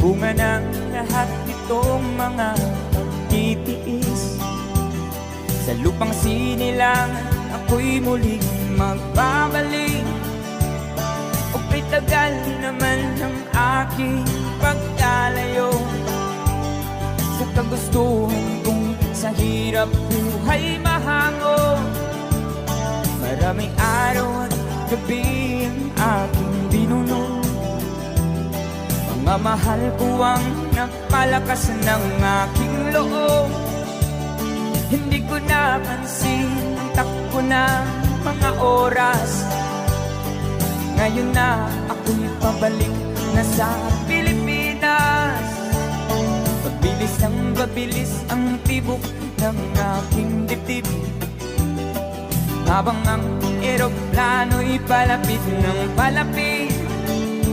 bunga ng lahat itong mga pagtitiis. Sa lupang sinilangan ako'y muling magbabalik. O tagal naman ng aking pagkalayo sa kagustuhan kong sa hirap buhay mahango. Maraming araw at gabi ang aking binuno. Mga mahal ko ang nagpalakas ng aking loob. Hindi ko napansin ang takbo ng mga oras. Ngayon na ako'y pabalik na sa Pilipinas. Pabilis ang babilis ang tibok ng aking dibdib, habang ang eroplano'y palapit ng palapit.